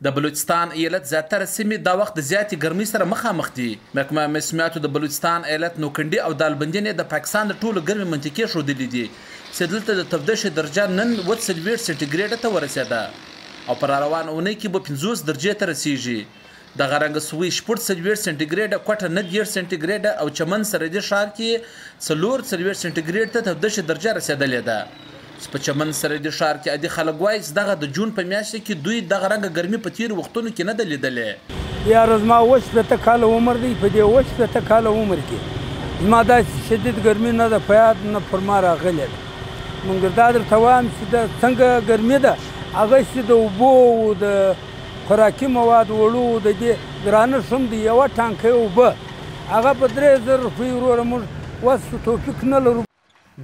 د بلوچستان ایالت زیاتره سیمې دا وخت د زیاتې ګرمۍ سره مخامخ دي. محکمه موسمیاتو د بلوچستان ایالت نوکنډي او دالبندین د پاکستان د ټولو ګرمې منطقې ښودلې دي چې دلته د تودوخې درجه نن 40 سانتي ته ورسېده او پر روان اونۍ کې به 50 درجې ته رسیږي. دغه رنګه سوي 40 سانتي کوټه 90 سانتي او چمن سرحدي ښار کې 40 سانتي ته تودوخې درجه رسېدلې ده. په چمن سرحدي ښار کې عادي خلک وایي چې دغه د جون په میاشت کې دوی دغه رنګه ګرمي په تیرو وختونو کې نه ده لیدلې. یاره زما 80 کاله عمر دی، په دې 80 کاله عمر کې زما داسې شدید ګرمي نه ده په یاد نه پر ما راغلې ده. مونږ دا درته وایم چې د څنګه ګرمي ده هغه چې د اوبو او د خوراکي مواد وړو د دې ګرانه شوم د یوه ټانکۍ اوبه هغه په 3000 روپۍ وروره موږ وس توفیق نه لرو.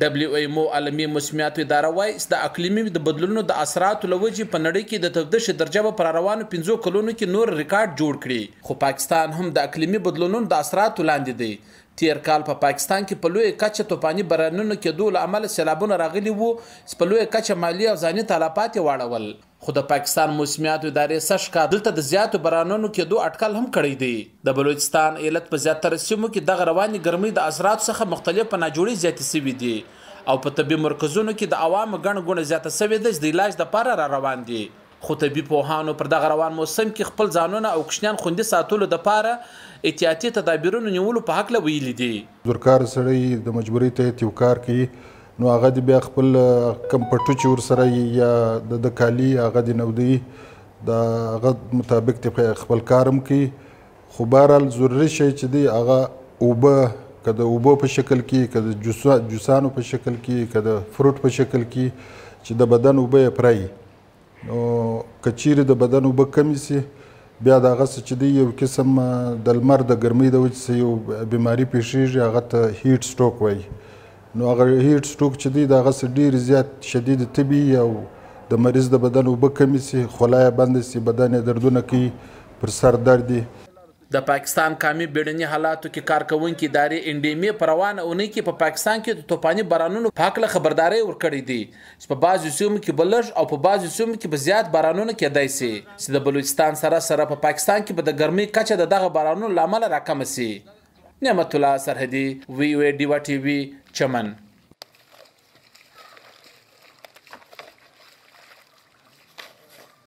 WMO عالمي موسمیاتو اداره وایي چې د اقلیمي د بدلونونو د اثراتو له وجې په نړۍ کې د تودوخې درجه به پر روانو 5 کلونو کې نور ریکارډ جوړ کړي. خو پاکستان هم د اقلیمي بدلونونو د اثراتو لاندې دی. تیر کال په پاکستان کې په لویه کچه طوفاني بارانونو کېدو له امله سیلابونه راغلي وو چې په لویه کچه مالي او ځاني تلفات یې واړول. خو د پاکستان موسمیاتو ادارې سږ کال دلته د زیاتو بارانونو کېدو اټکل هم کړی دی. د بلوچستان ایالت په زیاتره سیمو کې دغه روانې ګرمۍ د اثراتو څخه مختلف په ناجوړۍ زیاتې سوي دي او په طبي مرکزونو کې د عوامو ګڼه ګوڼه زیاته سوې ده چې د علاج دپاره را روان دي. خو طبي پوهانو پر دغه روان موسم کې خپل ځانونه او کوچنیان خوندي ساتلو دپاره احتیاطي تدابیرونو نیولو په هکله ویلي دي. زورکار سړی د مجبورۍ تحت یو کار کوي نو هغه د بیا خپل کم پټو چې ورسره یا د کالي هغه د نودي د هغه مطابق خپل کار هم کوي. خو بهرحال ضروري شی چې دی هغه اوبه که د اوبو په شکل کې که د جوسانو په شکل کې که د فروټ په شکل کې چې د بدن اوبه یې پرایي. نو که چیرې د بدن اوبه کمې سي بیا د هغه څه چې دی یو قسم د لمر د ګرمۍ د وجې څه یو بیماري پیښیږي هغه ته هیټ سټروک وایي. نو هغه هیټ سټروک چې دی د هغه څه ډېر زیات شدید طبي او د مریض د بدن اوبه کمې سي خوله یې بنده سي بدن یې دردونه کوي پر سر درد یې. د پاکستان قومي بیړني حالاتو کې کارکوونکي ادارې NDMA په روانه اونۍ کې په پاکستان کې د طوفاني بارانونو په هکله خبرداری ورکړې دي چې په بعضو سیمو کې به لږ او په بعضو سیمو کې به زیات بارانونه کیدای سي چې د بلوچستان سره په پاکستان کې به د ګرمۍ کچه د دغه بارانونو له امله راکمه سي. نعمت الله سرحدي VOA ډیوا TV چمن.